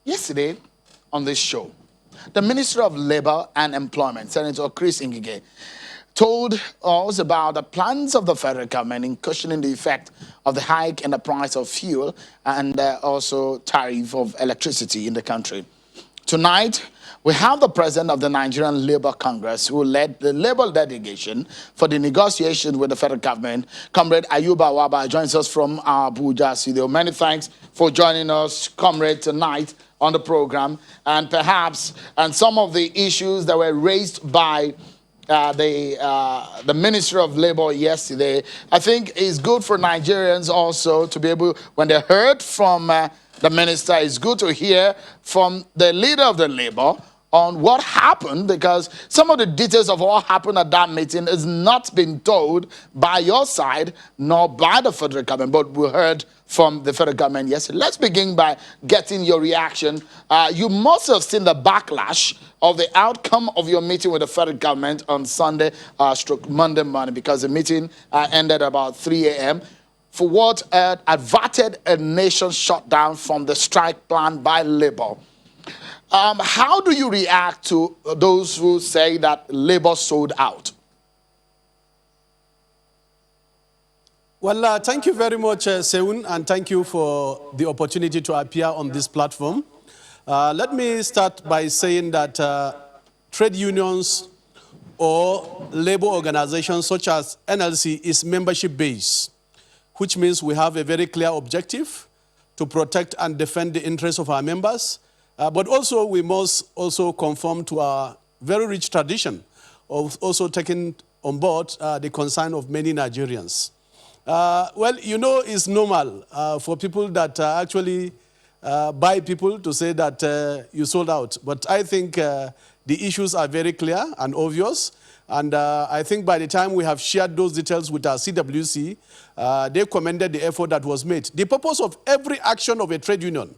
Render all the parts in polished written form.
Yesterday on this show, the Minister of Labor and Employment, Senator Chris Ngige, told us about the plans of the federal government in cushioning the effect of the hike in the price of fuel and also tariff of electricity in the country. Tonight, we have the president of the Nigerian Labour Congress who led the Labour delegation for the negotiation with the federal government. Comrade Ayuba Waba joins us from Abuja studio. Many thanks for joining us, comrade, tonight on the program. And perhaps, and some of the issues that were raised by the Minister of Labor yesterday, I think is good for Nigerians also to be able, when they heard from the minister, it's good to hear from the leader of the Labor on what happened, because some of the details of what happened at that meeting has not been told by your side nor by the federal government, but we heard from the federal government yesterday. Let's begin by getting your reaction. You must have seen the backlash of the outcome of your meeting with the federal government on Sunday, Monday morning, because the meeting ended about 3 a.m. for what averted a nation shutdown from the strike plan by Labour. How do you react to those who say that Labour sold out? Well, thank you very much, Seun, and thank you for the opportunity to appear on this platform. Let me start by saying that trade unions or labor organizations such as NLC is membership-based, which means we have a very clear objective to protect and defend the interests of our members. But also, we must also conform to our very rich tradition of also taking on board the concern of many Nigerians. Well, you know, it's normal for people that actually buy people to say that you sold out. But I think the issues are very clear and obvious. And I think by the time we have shared those details with our CWC, they commended the effort that was made. The purpose of every action of a trade union,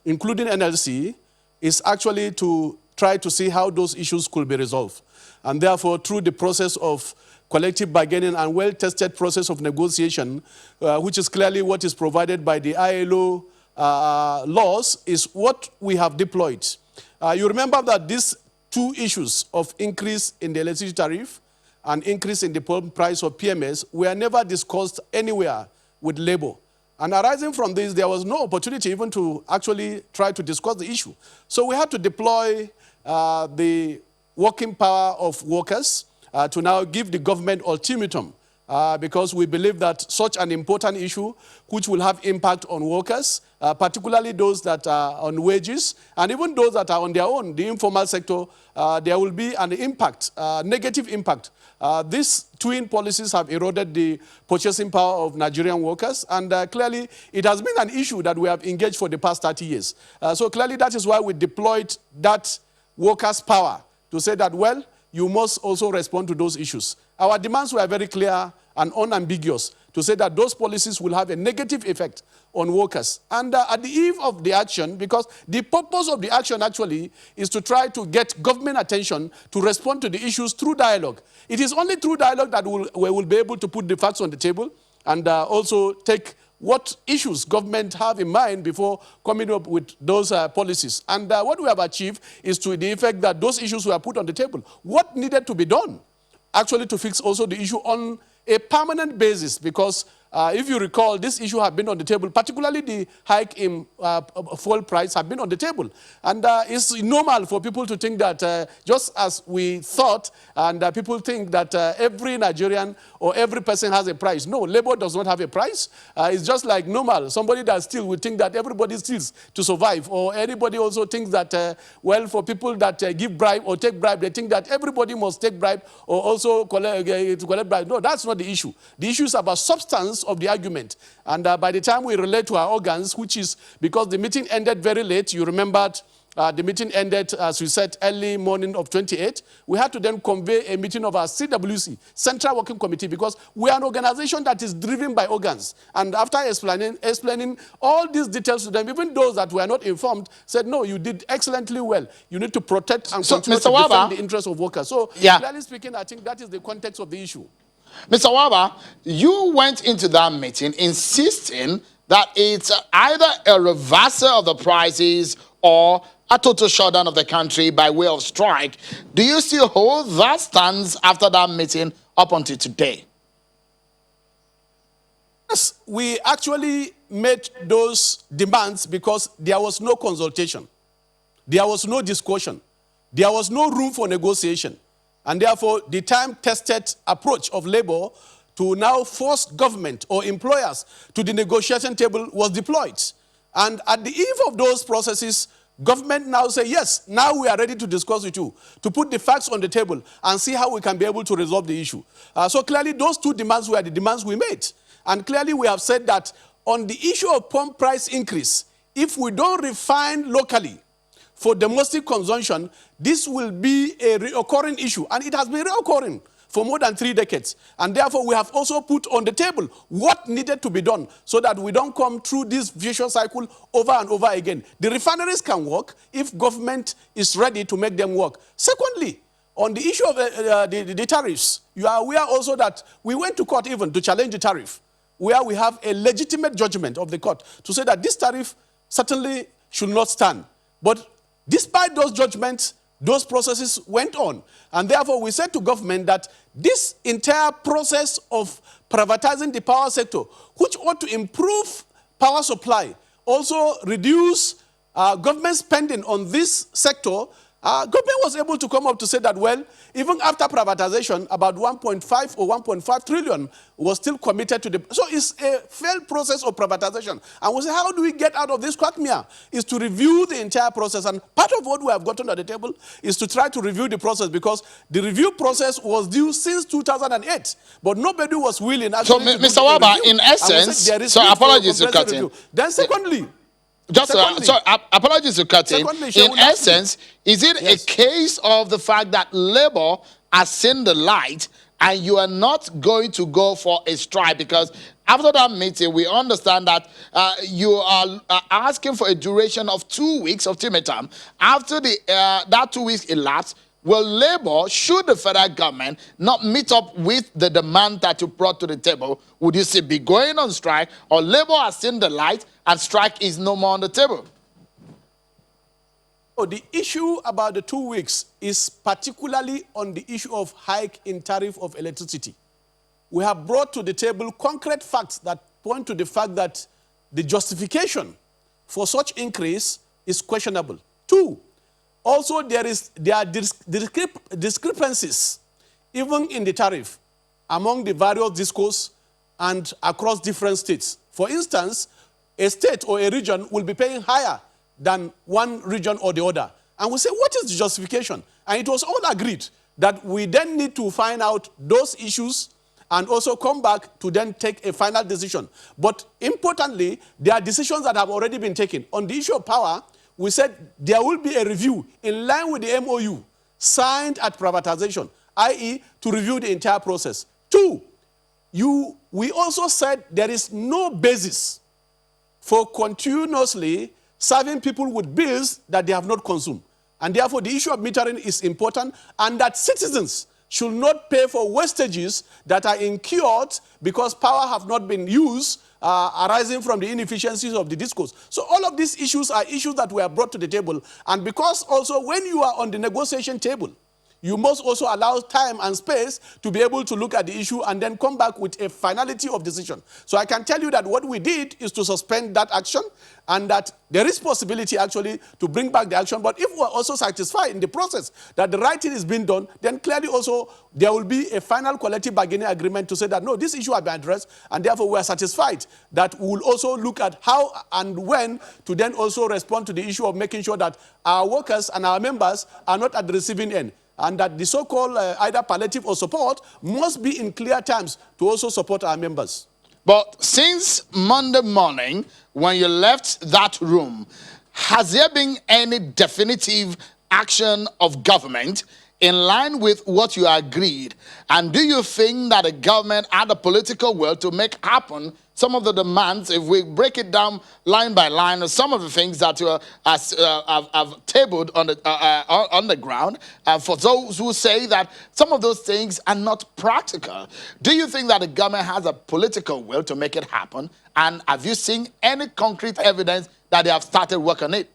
including NLC, is actually to try to see how those issues could be resolved. And therefore, through the process of collective bargaining and well-tested process of negotiation, which is clearly what is provided by the ILO laws, is what we have deployed. You remember that these two issues of increase in the electricity tariff and increase in the pump price of PMS were never discussed anywhere with Labour. And arising from this, there was no opportunity even to actually try to discuss the issue. So we had to deploy the working power of workers to now give the government ultimatum because we believe that such an important issue, which will have impact on workers, particularly those that are on wages, and even those that are on their own, the informal sector, there will be an impact, negative impact. These twin policies have eroded the purchasing power of Nigerian workers, and clearly it has been an issue that we have engaged for the past 30 years. So clearly that is why we deployed that workers' power to say that, well, you must also respond to those issues. Our demands were very clear and unambiguous to say that those policies will have a negative effect on workers. And at the eve of the action, because the purpose of the action actually is to try to get government attention to respond to the issues through dialogue. It is only through dialogue that we will be able to put the facts on the table and also take what issues government have in mind before coming up with those policies. And what we have achieved is to the effect that those issues were put on the table. What needed to be done actually to fix also the issue on a permanent basis, because if you recall, this issue had been on the table, particularly the hike in fuel price had been on the table. And it's normal for people to think that just as we thought, and people think that every Nigerian or every person has a price. No, labor does not have a price. It's just like normal. Somebody that steals would think that everybody steals to survive, or anybody also thinks that, well, for people that give bribe or take bribe, they think that everybody must take bribe or also collect bribe. No, that's not the issue. The issue is about substance of the argument. And by the time we relate to our organs, which is because the meeting ended very late, you remembered the meeting ended, as we said, early morning of 28. We had to then convey a meeting of our CWC, Central Working Committee, because we are an organization that is driven by organs. And after explaining all these details to them, even those that were not informed said, no, you did excellently well. You need to protect and continue to defend the interests of workers. So, clearly speaking, I think that is the context of the issue. Mr. Waba, you went into that meeting insisting that it's either a reversal of the prices or a total shutdown of the country by way of strike. Do you still hold that stance after that meeting up until today? Yes, we actually made those demands because there was no consultation. There was no discussion. There was no room for negotiation. And therefore, the time-tested approach of labor to now force government or employers to the negotiation table was deployed. And at the eve of those processes, government now say, yes, now we are ready to discuss with you, to put the facts on the table and see how we can be able to resolve the issue. So clearly, those two demands were the demands we made. And clearly, we have said that on the issue of pump price increase, if we don't refine locally for domestic consumption, this will be a recurring issue. And it has been recurring for more than 3 decades. And therefore, we have also put on the table what needed to be done so that we don't come through this vicious cycle over and over again. The refineries can work if government is ready to make them work. Secondly, on the issue of the tariffs, you are aware also that we went to court even to challenge the tariff, where we have a legitimate judgment of the court to say that this tariff certainly should not stand. But despite those judgments, those processes went on. And therefore, we said to government that this entire process of privatizing the power sector, which ought to improve power supply, also reduce government spending on this sector, government was able to come up to say that, well, even after privatization, about 1.5 or 1.5 trillion was still committed to the... So it's a failed process of privatization. And we say, how do we get out of this quagmire? Is to review the entire process. And part of what we have gotten at the table is to try to review the process, because the review process was due since 2008. But nobody was willing actually So, Mr. Waba, in essence, so apologies to cut in. Then secondly... Just apologies to cut in. In essence, is it a case of the fact that labor has seen the light and you are not going to go for a strike? Because after that meeting, we understand that you are asking for a duration of 2 weeks of ultimatum. After that 2 weeks elapsed, will labor, should the federal government not meet up with the demand that you brought to the table, would you say be going on strike, or labor has seen the light and strike is no more on the table? Oh, the issue about the 2 weeks is particularly on the issue of hike in tariff of electricity. We have brought to the table concrete facts that point to the fact that the justification for such increase is questionable. Two, also, there are discrepancies, even in the tariff, among the various discos and across different states. For instance, a state or a region will be paying higher than one region or the other. And we say, what is the justification? And it was all agreed that we then need to find out those issues and also come back to then take a final decision. But importantly, there are decisions that have already been taken. On the issue of power, we said there will be a review in line with the MOU signed at privatization, i.e. to review the entire process. Two, we also said there is no basis for continuously serving people with bills that they have not consumed. And therefore, the issue of metering is important, and that citizens should not pay for wastages that are incurred because power have not been used arising from the inefficiencies of the discos. So all of these issues are issues that were brought to the table. And because also when you are on the negotiation table, you must also allow time and space to be able to look at the issue and then come back with a finality of decision. So I can tell you that what we did is to suspend that action, and that there is possibility actually to bring back the action. But if we're also satisfied in the process that the right thing is being done, then clearly also there will be a final collective bargaining agreement to say that, no, this issue has been addressed, and therefore we are satisfied that we will also look at how and when to then also respond to the issue of making sure that our workers and our members are not at the receiving end, and that the so-called either palliative or support must be in clear terms to also support our members. But since Monday morning, when you left that room, has there been any definitive action of government in line with what you agreed? And do you think that the government had the political will to make happen some of the demands, if we break it down line by line, some of the things that you have tabled on the ground, for those who say that some of those things are not practical? Do you think that the government has a political will to make it happen? And have you seen any concrete evidence that they have started work on it?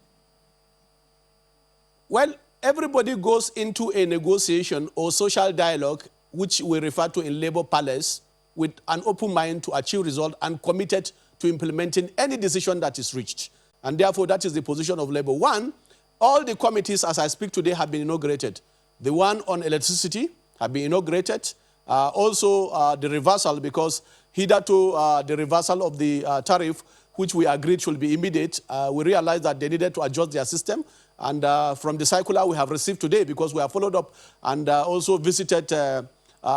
Well, everybody goes into a negotiation or social dialogue, which we refer to in labor parlance, with an open mind to achieve result and committed to implementing any decision that is reached. And therefore, that is the position of labor. One, all the committees, as I speak today, have been inaugurated. The one on electricity have been inaugurated. Also, the reversal, because hitherto the reversal of the tariff, which we agreed should be immediate, we realized that they needed to adjust their system. And from the circular we have received today, because we have followed up and also visited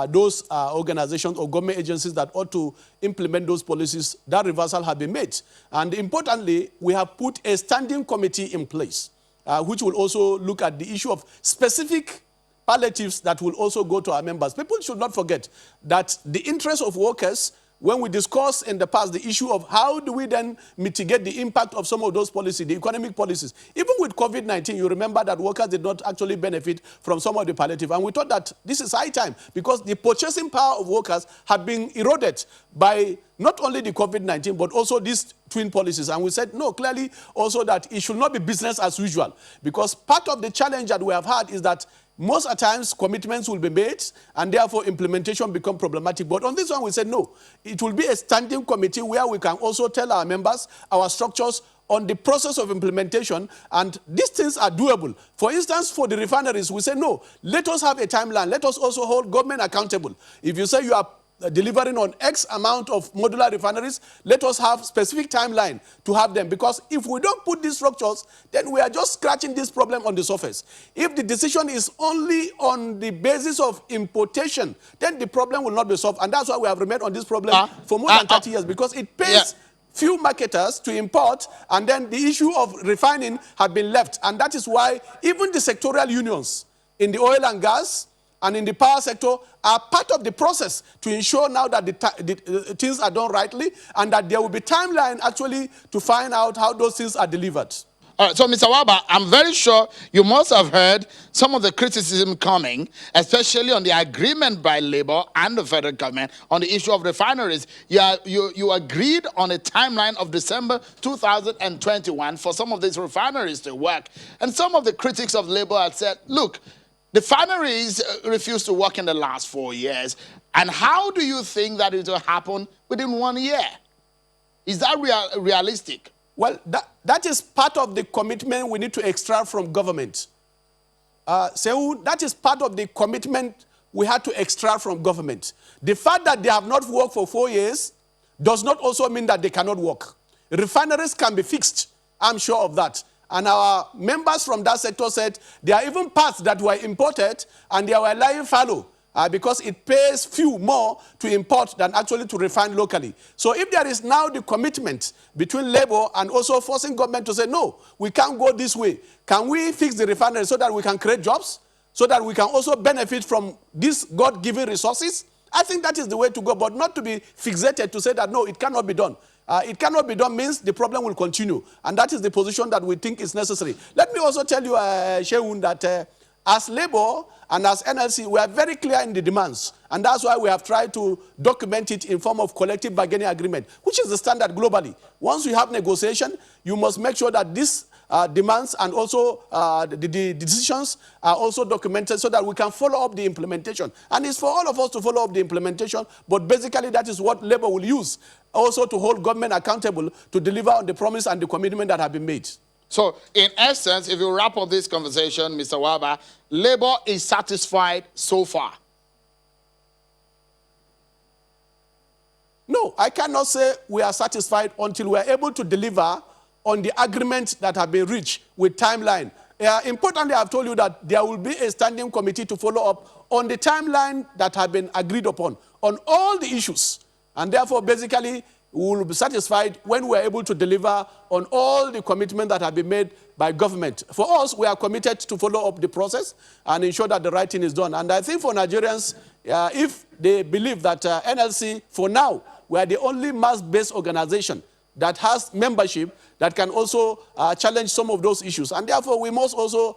those organizations or government agencies that ought to implement those policies, that reversal has been made. And importantly, we have put a standing committee in place, which will also look at the issue of specific palliatives that will also go to our members. People should not forget that the interest of workers, when we discussed in the past the issue of how do we then mitigate the impact of some of those policies, the economic policies, even with COVID-19, you remember that workers did not actually benefit from some of the palliative. And we thought that this is high time because the purchasing power of workers had been eroded by not only the COVID-19, but also these twin policies. And we said, no, clearly also that it should not be business as usual, because part of the challenge that we have had is that most at times commitments will be made and therefore implementation become problematic. But on this one we said no. It will be a standing committee where we can also tell our members, our structures on the process of implementation, and these things are doable. For instance, for the refineries, we say no, let us have a timeline. Let us also hold government accountable. If you say you are delivering on X amount of modular refineries, let us have specific timeline to have them. Because if we don't put these structures, then we are just scratching this problem on the surface. If the decision is only on the basis of importation, then the problem will not be solved. And that's why we have remained on this problem for more than 30 years, because it pays few marketers to import, and then the issue of refining have been left. And that is why even the sectoral unions in the oil and gas and in the power sector are part of the process to ensure now that the things are done rightly, and that there will be timeline actually to find out how those things are delivered. All right, so Mr. Waba, I'm very sure you must have heard some of the criticism coming, especially on the agreement by Labour and the federal government on the issue of refineries. You agreed on a timeline of December 2021 for some of these refineries to work. And some of the critics of Labour had said, look, the refineries refused to work in the last 4 years. And how do you think that it will happen within 1 year? Is that realistic? Well, that is part of the commitment we need to extract from government. That is part of the commitment we had to extract from government. The fact that they have not worked for 4 years does not also mean that they cannot work. Refineries can be fixed, I'm sure of that. And our members from that sector said there are even parts that were imported and they were lying fallow because it pays few more to import than actually to refine locally. So if there is now the commitment between Labour and also forcing government to say, no, we can't go this way. Can we fix the refinery so that we can create jobs, so that we can also benefit from these God-given resources? I think that is the way to go, but not to be fixated to say that, no, it cannot be done. It cannot be done means the problem will continue. And that is the position that we think is necessary. Let me also tell you, Sheun, that as Labour and as NLC, we are very clear in the demands. And that's why we have tried to document it in form of collective bargaining agreement, which is the standard globally. Once you have negotiation, you must make sure that these demands and also the decisions are also documented so that we can follow up the implementation. And it's for all of us to follow up the implementation, but basically that is what Labour will use also to hold government accountable to deliver on the promise and the commitment that have been made. So, in essence, if you wrap up this conversation, Mr. Waba, Labour is satisfied so far. No, I cannot say we are satisfied until we are able to deliver on the agreement that have been reached with timeline. Importantly, I've told you that there will be a standing committee to follow up on the timeline that have been agreed upon on all the issues. And therefore, basically, we will be satisfied when we are able to deliver on all the commitments that have been made by government. For us, we are committed to follow up the process and ensure that the right thing is done. And I think for Nigerians, if they believe that NLC, for now, we are the only mass-based organization that has membership that can also challenge some of those issues. And therefore, we must also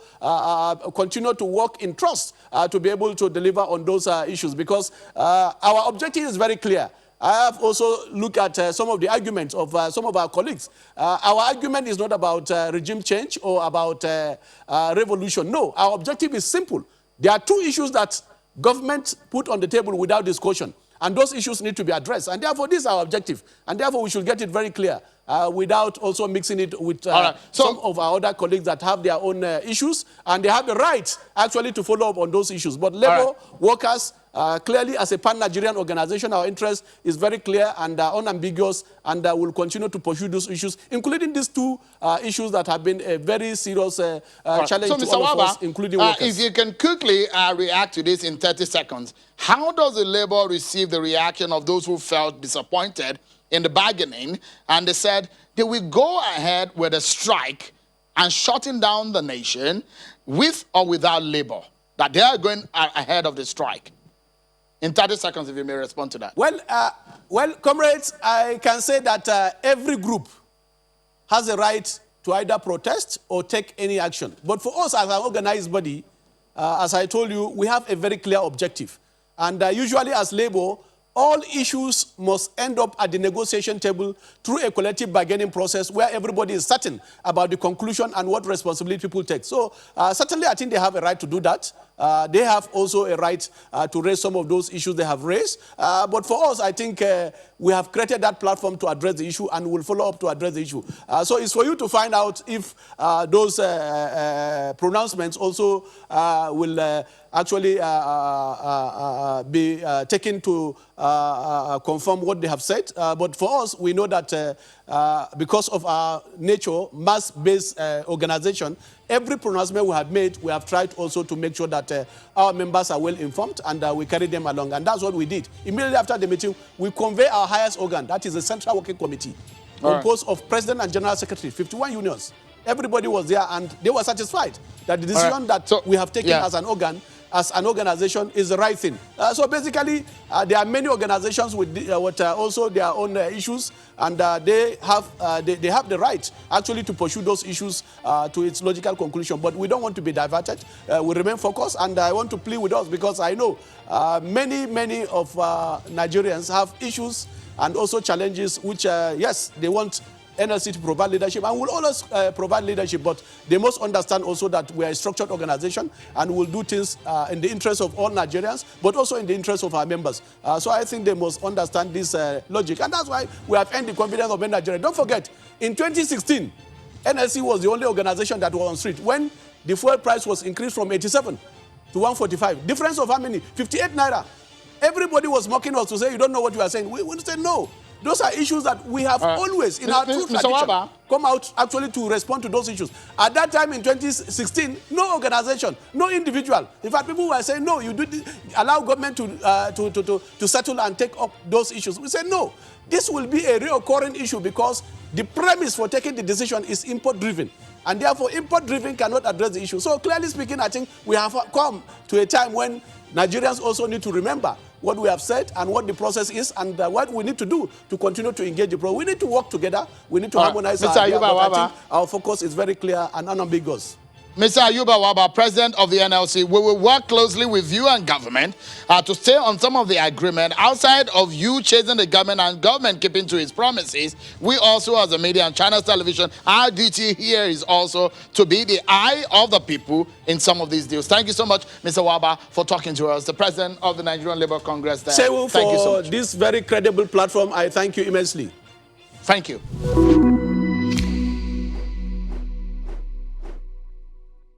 continue to work in trust to be able to deliver on those issues, because our objective is very clear. I have also looked at some of the arguments of some of our colleagues. Our argument is not about regime change or about revolution. No, our objective is simple. There are two issues that government put on the table without discussion, and those issues need to be addressed. And therefore, this is our objective. And therefore, we should get it very clear without also mixing it with some of our other colleagues that have their own issues, and they have the right actually to follow up on those issues. But labor, workers, clearly as a pan-Nigerian organization, our interest is very clear and unambiguous, and we'll continue to pursue those issues, including these two issues that have been a very serious challenge so, to Mr. all of Waba, us, including workers. If you can quickly react to this in 30 seconds, how does the labor receive the reaction of those who felt disappointed in the bargaining, and they said they will go ahead with a strike and shutting down the nation with or without labor, that they are going ahead of the strike? In 30 seconds, if you may respond to that. Well, comrades, I can say that every group has a right to either protest or take any action. But for us as an organized body, as I told you, we have a very clear objective. And usually as labor, all issues must end up at the negotiation table through a collective bargaining process where everybody is certain about the conclusion and what responsibility people take. So certainly I think they have a right to do that. They have also a right to raise some of those issues they have raised. But for us, I think we have created that platform to address the issue, and we'll follow up to address the issue. So it's for you to find out if those pronouncements also will actually be taken to confirm what they have said. But for us, we know that because of our nature, mass-based organization, every pronouncement we have made, we have tried also to make sure that our members are well informed, and we carry them along. And that's what we did. Immediately after the meeting, we convey our highest organ, that is the Central Working Committee, composed of President and General Secretary, 51 unions. Everybody was there, and they were satisfied that the decision that we have taken as an organ, as an organization, is the right thing. So basically, there are many organizations with also their own issues, and they have the right actually to pursue those issues to its logical conclusion. But we don't want to be diverted. We remain focused, and I want to plead with us because I know many of Nigerians have issues and also challenges which, yes, they want NLC to provide leadership, and will always provide leadership, but they must understand also that we are a structured organization and will do things in the interest of all Nigerians, but also in the interest of our members. So I think they must understand this logic, and that's why we have earned the confidence of many Nigerians. Don't forget, in 2016, NLC was the only organization that was on street when the fuel price was increased from 87 to 145. Difference of how many? 58 naira. Everybody was mocking us to say, you don't know what you are saying. We said no. Those are issues that we have always, in our true tradition, come out actually to respond to those issues. At that time in 2016, no organization, no individual. In fact, people were saying, no, you do allow government to settle and take up those issues. We said, no, this will be a reoccurring issue because the premise for taking the decision is import-driven. And therefore, import-driven cannot address the issue. So clearly speaking, I think we have come to a time when Nigerians also need to remember what we have said and what the process is, and what we need to do to continue to engage the process. We need to work together. We need to harmonize our ideas, but I think our focus is very clear and unambiguous. Mr. Ayuba Waba, President of the NLC, we will work closely with you and government to stay on some of the agreement. Outside of you chasing the government and government keeping to its promises, we also as a media and China's television, our duty here is also to be the eye of the people in some of these deals. Thank you so much, Mr. Waba, for talking to us, the President of the Nigerian Labour Congress. Thank you so much. This very credible platform, I thank you immensely. Thank you.